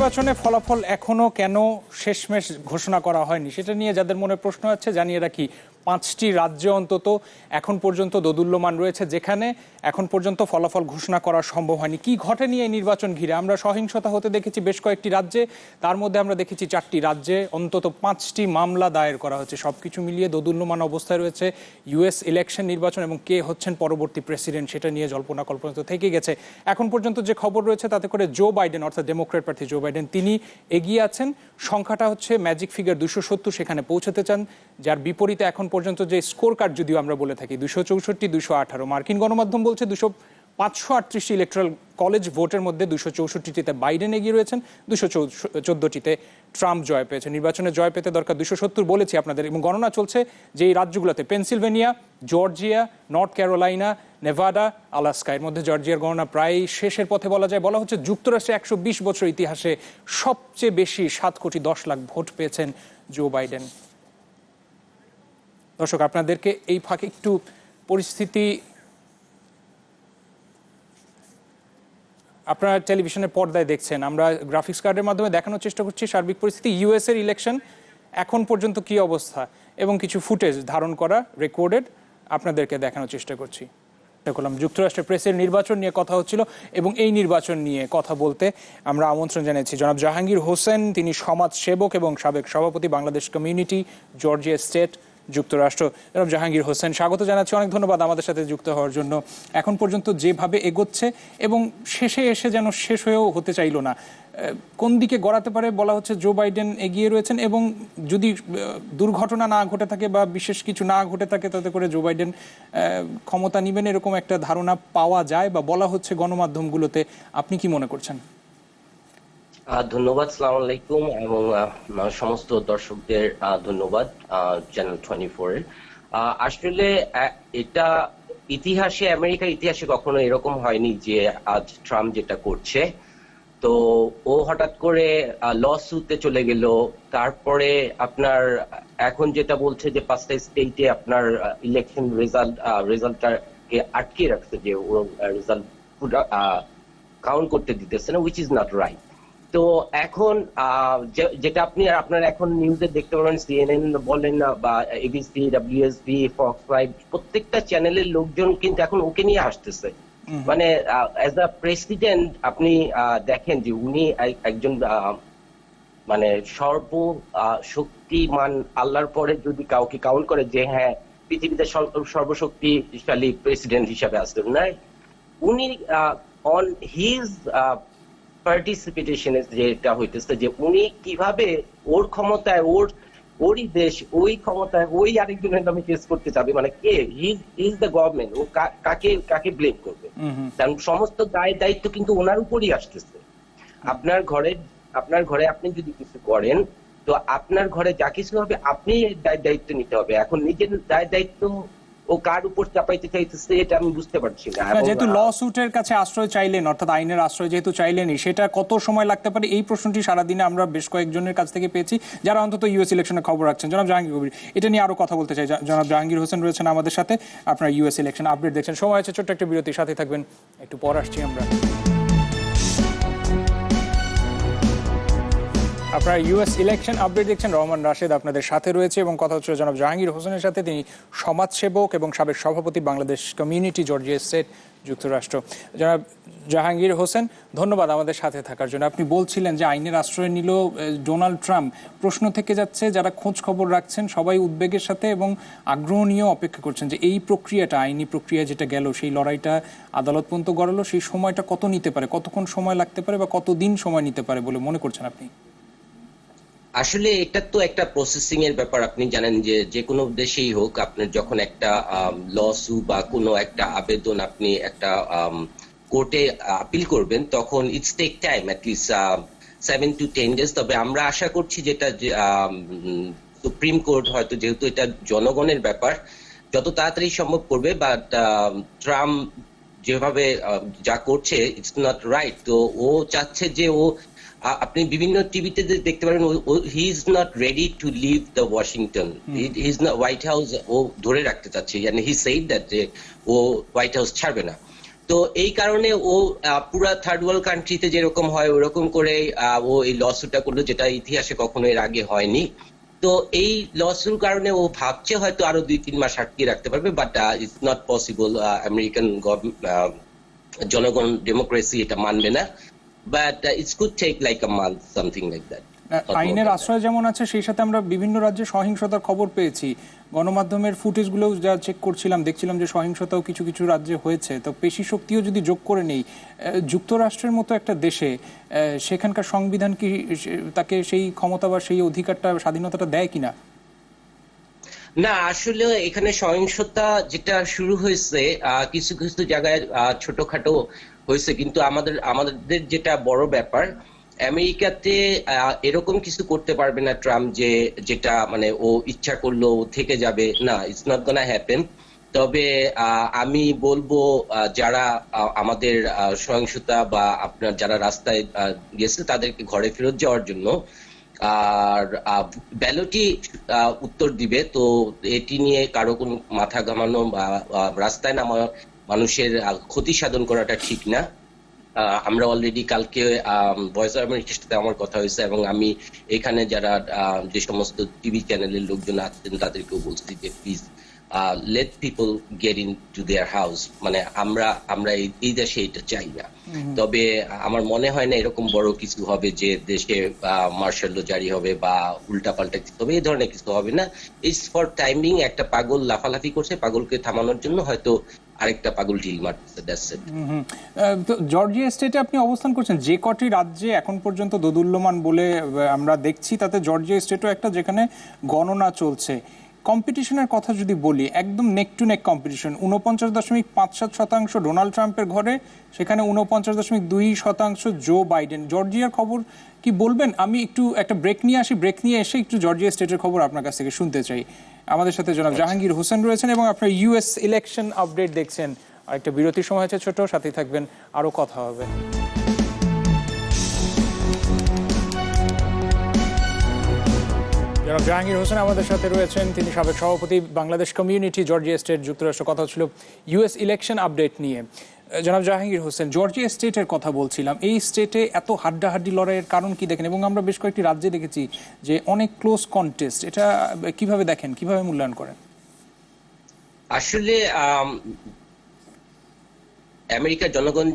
নির্বাচনে ফলাফল এখনো কেন শেষমেশ ঘোষণা করা হয়নি সেটা নিয়ে যাদের মনে প্রশ্ন আছে জানিয়ে রাখি 5টি রাজ্যে অন্তত এখন পর্যন্ত দোদুল্যমান রয়েছে যেখানে এখন পর্যন্ত ফলাফল ঘোষণা করা সম্ভব হয়নি। কি ঘটেনি এই নির্বাচন ঘিরে? আমরা সহিংসতা হতে দেখেছি বেশ কয়েকটি রাজ্যে, তার মধ্যে আমরা দেখেছি 4টি রাজ্যে অন্তত 5টি মামলা দায়ের করা হচ্ছে। সবকিছু মিলিয়ে দোদুল্যমান অবস্থায় রয়েছে ইউএস ইলেকশন নির্বাচন এবং কে হচ্ছেন পরবর্তী প্রেসিডেন্ট সেটা নিয়ে জল্পনা কল্পনা তো থেকে গেছে। এখন পর্যন্ত যে খবর রয়েছে তাতে করে জো বাইডেন অর্থাৎ ডেমোক্রেট প্রার্থী জো বাইডেন তিনি এগিয়ে আছেন। সংখ্যাটা হচ্ছে ম্যাজিক ফিগার 270, সেখানে পৌঁছাতে চান। যার বিপরীতে এখন পর্যন্ত যে স্কোর কার্ড যদিও আমরা বলে থাকি 264, 218, মার্কিন গণমাধ্যম বলছে 538টি ইলেকট্রাল কলেজ ভোটের মধ্যে 264টিতে বাইডেন এগিয়ে রয়েছেন, 214টিতে ট্রাম্প জয় পেয়েছে। নির্বাচনে জয় পেতে দরকার 270 বলেছি আপনাদের, এবং গণনা চলছে যে এই রাজ্যগুলোতে Pennsylvania, Georgia, North Carolina, Nevada, Alaska. এর মধ্যে জর্জিয়ার গণনা প্রায় শেষের পথে বলা যায়। বলা হচ্ছে যুক্তরাষ্ট্রে 120 বছর ইতিহাসে সবচেয়ে বেশি 7,10,00,000 ভোট পেয়েছেন জো বাইডেন। দর্শক আপনাদেরকে এই ফাঁকে একটু পরিস্থিতি আপনারা টেলিভিশনের পর্দায় দেখছেন, আমরা গ্রাফিক্স কার্ডের মাধ্যমে দেখানোর চেষ্টা করছি সার্বিক পরিস্থিতি। ইউএস এর ইলেকশন এখন পর্যন্ত কি অবস্থা এবং কিছু ফুটেজ ধারণ করা রেকর্ডেড আপনাদেরকে দেখানোর চেষ্টা করছি। যুক্তরাষ্ট্রের প্রেসিডেন্ট নির্বাচন নিয়ে কথা হচ্ছিল এবং এই নির্বাচন নিয়ে কথা বলতে আমরা আমন্ত্রণ জানিয়েছি জনাব জাহাঙ্গীর হোসেন। তিনি সমাজ সেবক এবং সাবেক সভাপতি বাংলাদেশ কমিউনিটি, জর্জিয়া স্টেট, যুক্তরাষ্ট্র। জনাব জাহাঙ্গীর হোসেন, স্বাগত জানাচ্ছি, অনেক ধন্যবাদ আমাদের সাথে যুক্ত হওয়ার জন্য। এখন পর্যন্ত যেভাবে এগোচ্ছে এবং শেষে এসে যেন শেষ হয়েও হতে চাইল না, কোন দিকে গড়াতে পারে? বলা হচ্ছে জো বাইডেন এগিয়ে রয়েছেন এবং যদি দুর্ঘটনা না ঘটে থাকে বা বিশেষ কিছু না ঘটে থাকে তাতে করে জো বাইডেন ক্ষমতা নেবেন এরকম একটা ধারণা পাওয়া যায় বা বলা হচ্ছে গণমাধ্যমগুলোতে। আপনি কি মনে করছেন? ধন্যবাদ, সালাম আলাইকুম, এবং সমস্ত দর্শকদের ধন্যবাদ চ্যানেল 24 এর। আসলে এটা ইতিহাসে, আমেরিকার ইতিহাসে কখনো এরকম হয়নি যে আজ ট্রাম্প যেটা করছে, তো ও হঠাৎ করে লসুতে চলে গেল। তারপরে আপনার এখন যেটা বলছে যে 5টা স্টেটে আপনার ইলেকশন রেজাল্টটাকে আটকে রাখছে, যে ও রেজাল্ট কাউন্ট করতে দিতেছে না, উইচ ইজ নট রাইট। তো এখন যেটা আপনারা এখন নিউজে দেখতে পাবেন, সিএনএন বলেন বা এবিসি, ডব্লিউএসবি, ফক্স 5, প্রত্যেকটা চ্যানেলের লোকজন কিন্তু এখন ওকে নিয়ে আসতেছে। মানে অ্যাজ আ প্রেসিডেন্ট আপনি দেখেন যে উনি একজন মানে সর্বশক্তিমান আল্লাহর পরে যদি কাউকে কাউন্ট করে যে হ্যাঁ পৃথিবীতে সর্বশক্তিশালী প্রেসিডেন্ট হিসাবে আসছেন, না উনি অন হিজ পার্টিসিপেশনে যেটা হইতেছে যে উনি কিভাবে ওর ক্ষমতায়, ওরই দেশ, ওই ক্ষমতায় ওই আরেকজনের নামে কেস করতে চাবে, মানে কে ইজ দ্য গভর্নমেন্ট, ও কাকে ব্লেম করবে? কারণ সমস্ত দায়িত্ব কিন্তু ওনার উপরই আসতেছে। আপনার ঘরে আপনি যদি কিছু করেন তো আপনার ঘরে যা কিছু হবে আপনি দায়িত্ব নিতে হবে। এখন নিজের দায়িত্ব ও কার উপর চাপাইতে চাইতেছে এটা আমি বুঝতে পারছি না। যেহেতু ল সুটের কাছে আশ্রয় চাইলেন, অর্থাৎ আইনের আশ্রয় যেহেতু চাইলেনই, সেটা কত সময় লাগতে পারে? এই প্রশ্নটি সারাদিনে আমরা বেশ কয়েকজনের কাছ থেকে পেয়েছি যারা অন্তত ইউএস ইলেকশনের খবর রাখছেন। জনাব জাহাঙ্গীর কবির, এটা নিয়ে আরো কথা বলতে চাই। জনাব জাহাঙ্গীর হোসেন রয়েছেন আমাদের সাথে, আপনার ইউএস ইলেকশন আপডেট দেখছেন। সময় আছে ছোট্ট একটা বিরতির সাথে থাকবেন, একটু পর আসছি আমরা। আপনারা ইউএস ইলেকশন আপডেট দেখছেন, রহমান রাশেদ আপনাদের সাথে রয়েছে এবং কথা হচ্ছে জনাব জাহাঙ্গীর হোসেনের সাথে। তিনি সমাজসেবক এবং সাবেক সভাপতি বাংলাদেশ কমিউনিটি, জর্জিয়া স্টেট, যুক্তরাষ্ট্র। জনাব জাহাঙ্গীর হোসেন, ধন্যবাদ আমাদের সাথে থাকার জন্য। আপনি বলছিলেন যে আইনের আশ্রয় নিল ডোনাল্ড ট্রাম্প। প্রশ্ন থেকে যাচ্ছে, যারা খোঁজ খবর রাখছেন সবাই উদ্বেগের সাথে এবং আগ্রহ নিয়ে অপেক্ষা করছেন যে এই প্রক্রিয়াটা, আইনি প্রক্রিয়া যেটা গেল, সেই লড়াইটা আদালত পর্যন্ত গড়ালো, সেই সময়টা কত নিতে পারে, কতক্ষণ সময় লাগতে পারে বা কতদিন সময় নিতে পারে বলে মনে করছেন আপনি? আসলে এটা তো একটা প্রসেসিং এর ব্যাপার। আপনি জানেন যে কোনো দেশেই হোক, আপনার যখন একটা লসু বা কোনো একটা আবেদন আপনি একটা কোর্টে আপিল করবেন, তখন it's take time at least 7 to 10 days। তবে আমরা আশা করছি যেটা সুপ্রিম কোর্ট হয়তো, যেহেতু এটা জনগণের ব্যাপার, যত তাড়াতাড়ি সম্ভব করবে। বাট ট্রাম্প যেভাবে যা করছে ইটস নট রাইট। তো ও চাচ্ছে যে আপনি বিভিন্ন টিভিতে দেখতে পারেন, he is not ready to leave the Washington, he is not White House ও ধরে রাখতে চাচ্ছে। হি সেইড দ্যাট যে ও হোয়াইট হাউস ছাড়বে না। তো এই কারণে ও পুরা থার্ড ওয়ার্ল্ড কান্ট্রিতে যেরকম হয় ওরকম করে ও এই লসুটটা করলো, যেটা ইতিহাসে কখনো এর আগে হয়নি। তো এই লসুর কারণে ও ভাবছে হয়তো আরো 2-3 মাস আটকে রাখতে পারবে, but it's not possible. American জনগণ ডেমোক্রেসি এটা মানবে না, but it's could take like a month, something like that. আইনের আশ্রয় যেমন আছে, সেই সাথে আমরা বিভিন্ন রাজ্যে সহিংসতার খবর পেয়েছি। গণমাধ্যমের ফুটেজগুলোও যা চেক করছিলাম, দেখছিলাম যে সহিংসতাও কিছু কিছু রাজ্যে হয়েছে। তো পেশি শক্তিও যদি যোগ করে নেই, যুক্তরাষ্ট্রের মতো একটা দেশে সেখানকার সংবিধান কি তাকে সেই ক্ষমতা বা সেই অধিকারটা, স্বাধীনতাটা দেয় কিনা? না, আসলে এখানে সহিংসতা যেটা শুরু হয়েছে কিছু কিছু জায়গায় ছোটখাটো হয়েছে, কিন্তু আমাদের যেটা বড় ব্যাপার, আমেরিকাতে এরকম কিছু করতে পারবে না ট্রাম্প যে যেটা মানে ও ইচ্ছা করলো থেকে যাবে, না, ইটস নট গোনা হ্যাপেন। তবে আমি বলবো যারা আমাদের সহিংসতা বা আপনার যারা রাস্তায় গেছে তাদেরকে ঘরে ফেরত যাওয়ার জন্য, আর ব্যালটই উত্তর দিবে। তো এটি নিয়ে কারো কোনো মাথা ঘামানো বা রাস্তায় নামা মানুষের ক্ষতি সাধন করাটা ঠিক না। আমরা অলরেডি কালকে ভয়েস অফ আমেরিকার সাথে আমার কথা হয়েছে, এবং আমি এখানে যারা যে সমস্ত টিভি চ্যানেলের লোকজন আছেন তাদেরকেও বলছি যে please let people get in to their house. মানে আমরা এই দেশে এটা চাই না। তবে আমার মনে হয় না এরকম বড় কিছু হবে যে দেশে মার্শাল ল জারি হবে বা উল্টাপাল্টা কিছু হবে, এই ধরনের কিছু হবে না। It's for timing. একটা পাগল লাফালাফি করছে, পাগলকে থামানোর জন্য হয়তো আরেকটা পাগল ঢিল মারতেছে, দ্যাটস ইট। জর্জিয়া স্টেটে আপনি অবস্থান করছেন, যে কটি রাজ্যে এখন পর্যন্ত দোদুল্যমান বলে আমরা দেখছি, তাতে জর্জিয়া স্টেটও একটা, যেখানে গণনা চলছে। কম্পিটিশনের কথা যদি বলি, একদম নেক টু নেক কম্পিটিশন। 49.57% ডোনাল্ড ট্রাম্পের ঘরে, সেখানে 49.2% জো বাইডেন। জর্জিয়ার খবর কি বলবেন? আমি একটু একটা ব্রেক নিয়ে আসি, ব্রেক নিয়ে এসে একটু জর্জিয়া স্টেটের খবর আপনার কাছ থেকে শুনতে চাই। আমাদের সাথে জনাব জাহাঙ্গীর হোসেন রয়েছেন এবং আপনার ইউএস ইলেকশন আপডেট দেখছেন। আরেকটা বিরতির সময় আছে ছোট, সাথেই থাকবেন, আরো কথা হবে। জনাব জাহাঙ্গীর হোসেন আমাদের সাথে রয়েছেন, তিনি সাবেক সভাপতি বাংলাদেশ কমিউনিটি, জর্জিয়া স্টেট, যুক্তরাষ্ট্র। কথা ছিল ইউএস ইলেকশন আপডেট নিয়ে। জনাব জাহাঙ্গীর হোসেন, জর্জিয়া স্টেটের কথা বলছিলাম, এই স্টেটে এত হাড্ডাহাড্ডি লড়াইয়ের কারণ কি দেখেন? এবং আমরা বেশ কয়েকটি রাজ্যে দেখেছি যে অনেক ক্লোজ কন্টেস্ট। এটা কিভাবে দেখেন, কিভাবে মূল্যায়ন করেন? আসলে আমেরিকার জনগণ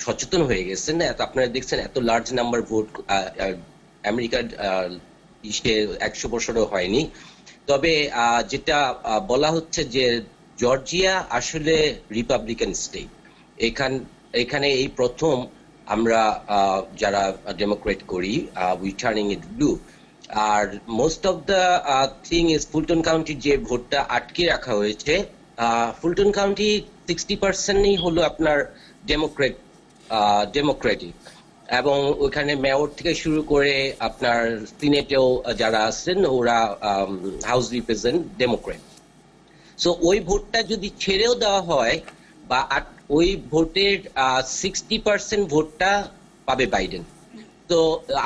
সচেতন হয়ে গেছেন। আপনারা দেখছেন এত লার্জ নাম্বার ভোট আমেরিকার 100 বছরও হয়নি। তবে যেটা বলা হচ্ছে যে জর্জিয়া আসলে রিপাবলিকান স্টেট। এখানে এই প্রথম আমরা যারা ডেমোক্রেট করি, উই টার্নিং ইট ব্লু। আর most of the thing is Fulton কাউন্টির যে ভোটটা আটকে রাখা হয়েছে, ফুলটন কাউন্টি 60%ই হলো আপনার ডেমোক্রেটিক, এবং ওখানে মেয়র থেকে শুরু করে আপনার সিনেটেও যারা আছেন ওরা হাউস রিপ্রেজেন্ট ডেমোক্রেট। সো ওই ভোটটা যদি ছেড়েও দেওয়া হয়, বা ওই ভোটের 60% ভোটটা পাবে বাইডেন। তো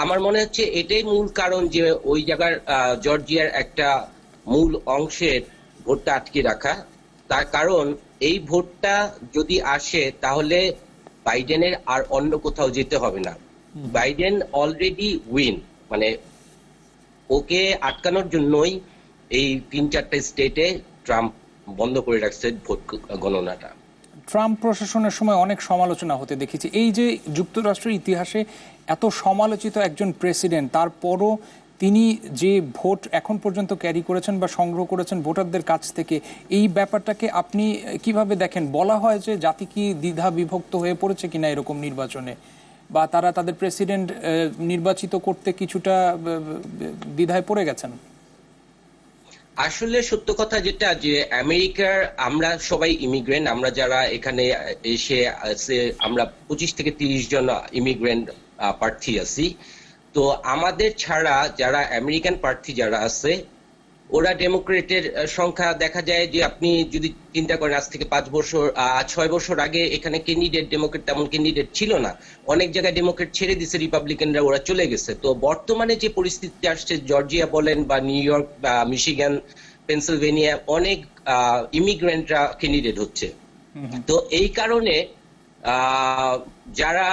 আমার মনে হচ্ছে এটাই মূল কারণ যে ওই জায়গার জর্জিয়ার একটা মূল অংশের ভোটটা আটকে রাখা। তার কারণ এই ভোটটা যদি আসে তাহলে বাইডেনের আর অন্য কোথাও যেতে হবে না। বাইডেন অলরেডি উইন, মানে ওকে আটকানোর জন্যই এই 3-4টা স্টেটে ট্রাম্প বন্ধ করে রাখছে ভোট গণনাটা। ট্রাম্প প্রশাসনের সময় অনেক সমালোচনা হতে দেখেছি। এই যে যুক্তরাষ্ট্রের ইতিহাসে এত সমালোচিত একজন প্রেসিডেন্ট, তারপরও তিনি যে ভোট এখন পর্যন্ত ক্যারি করেছেন বা সংগ্রহ করেছেন ভোটারদের কাছ থেকে, এই ব্যাপারটাকে আপনি কিভাবে দেখেন? বলা হয় যে জাতি কি দ্বিধা বিভক্ত হয়ে পড়েছে কিনা এরকম নির্বাচনে, বা তারা তাদের প্রেসিডেন্ট নির্বাচিত করতে কিছুটা দ্বিধায় পড়ে গেছেন? আসলে সত্য কথা যেটা, যে আমেরিকার আমরা সবাই ইমিগ্রেন্ট। আমরা যারা এখানে এসে আমরা 25 থেকে 30 জন ইমিগ্রেন্ট প্রার্থী আছি। তো আমাদের ছাড়া যারা আমেরিকান প্রার্থী যারা আছে, ওরা ডেমোক্রেটের সংখ্যা দেখা যায় যে আপনি যদি চিন্তা করেন আজ থেকে 6 বছর আগে এখানে ক্যান্ডিডেট ডেমোক্রেট তেমন ক্যান্ডিডেট ছিল না। অনেক জায়গায় ডেমোক্রেট ছেড়ে দিছে, রিপাবলিকানরা ওরা চলে গেছে। তো বর্তমানে যে পরিস্থিতি আসছে, জর্জিয়া বলেন বা নিউ ইয়র্ক বা মিশিগান, পেনসিলভেনিয়া, অনেক ইমিগ্রেন্টরা ক্যান্ডিডেট হচ্ছে। তো এই কারণে যারা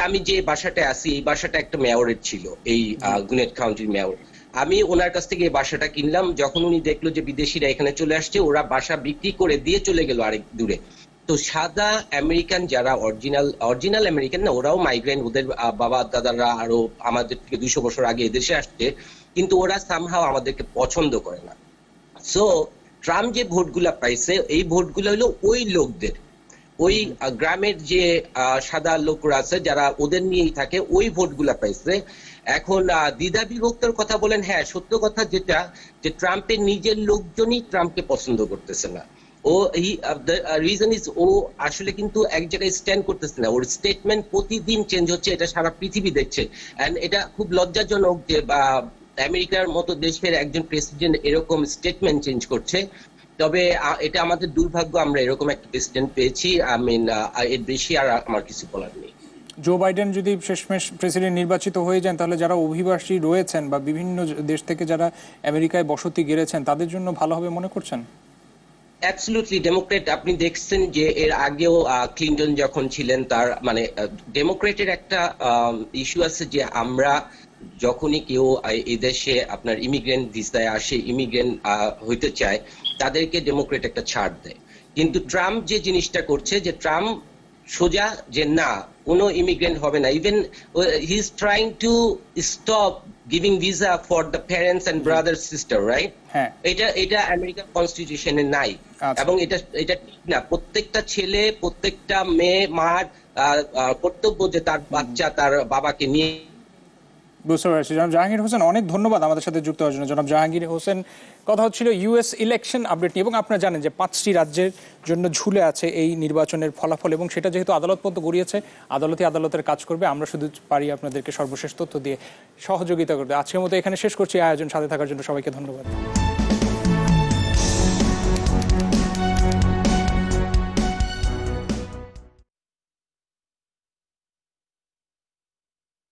আমি যে বাসাটায় আছি এই বাসাটা একটা মেয়রের ছিল, এই গুনেট কাউন্টির মেয়র। আমি ওনার কাছ থেকে এই বাসাটা কিনলাম। যখন উনি দেখলো যে বিদেশিরা এখানে চলে আসছে, ওরা বাসা বিক্রি করে দিয়ে চলে গেল আরেক দূরে। তো সাদা আমেরিকান যারা অরিজিনাল আমেরিকান না, ওরাও মাইগ্রেন্ট, ওদের বাবা দাদারা আরো আমাদের থেকে 200 বছর আগে এদেশে আসছে, কিন্তু ওরা সামহাও আমাদেরকে পছন্দ করে না। সো ট্রাম্প যে ভোটগুলা পাইছে, এই ভোটগুলো হলো ওই লোকদের, ওই গ্রামের যে সাদা লোকরা আছে যারা ওদের নিয়েই থাকে, ওই ভোটগুলা পাইছে। এখন দ্বিধা বিভক্তর কথা বলেন, হ্যাঁ সত্য কথা যেটা, যে ট্রাম্পের নিজের লোকজনই ট্রাম্পকে পছন্দ করতেছে না। ও রিজন ইজ, ও আসলে কিন্তু এক জায়গায় স্ট্যান্ড করতেছে না। ওর স্টেটমেন্ট প্রতিদিন চেঞ্জ হচ্ছে, এটা সারা পৃথিবী দেখছে। এন্ড এটা খুব লজ্জাজনক যে আমেরিকার মতো দেশের একজন প্রেসিডেন্ট এরকম স্টেটমেন্ট চেঞ্জ করছে। তবে এটা আমাদের দুর্ভাগ্য, আমরা এরকম একটা প্রেসিডেন্ট পেয়েছি। এর বেশি আর আমার কিছু বলার নেই। জো বাইডেন যদি শেষমেশ প্রেসিডেন্ট নির্বাচিত হয়ে যান, তাহলে যারা অভিবাসী রয়েছেন বা বিভিন্ন দেশ থেকে যারা আমেরিকায় বসতি গেড়েছেন, তাদের জন্য ভালো হবে মনে করছেন? অ্যাবসলিউটলি। ডেমোক্রেট, আপনি দেখছেন যে এর আগেও ক্লিন্টন যখন ছিলেন, তার মানে ডেমোক্রেটের একটা ইস্যু আছে যে আমরা যখনই কেউ এদেশে আপনার ইমিগ্রেন্ট ভিসায় আসে, ইমিগ্রেন্ট হইতে চায়, তাদেরকে ডেমোক্রেট একটা ছাড় দেয়। কিন্তু ট্রাম্প যে জিনিসটা করছে, যে ট্রাম্প সোজা যে না, কোনো ইমিগ্রেন্ট হবে না। Even he is trying to stop giving visa for the parents and brother sister, right? এটা আমেরিকান কনস্টিটিউশনে নাই। এবং এটা ঠিক না। প্রত্যেকটা ছেলে, প্রত্যেকটা মেয়ে, মার কর্তব্য যে তার বাচ্চা তার বাবাকে নিয়ে। বুঝতে পারছি। জনাব জাহাঙ্গীর হোসেন, অনেক ধন্যবাদ আমাদের সাথে যুক্ত হওয়ার জন্য। জনাব জাহাঙ্গীর হোসেন, কথা হচ্ছিল ইউএস ইলেকশন আপডেট নিয়ে। এবং আপনারা জানেন যে 5টি রাজ্যের জন্য ঝুলে আছে এই নির্বাচনের ফলাফল, এবং সেটা যেহেতু আদালত পর্যন্ত গড়িয়েছে, আদালতের কাজ করবে। আমরা শুধু পারি আপনাদেরকে সর্বশেষ তথ্য দিয়ে সহযোগিতা করতে। আজকের মতো এখানে শেষ করছি আয়োজন। সাথে থাকার জন্য সবাইকে ধন্যবাদ।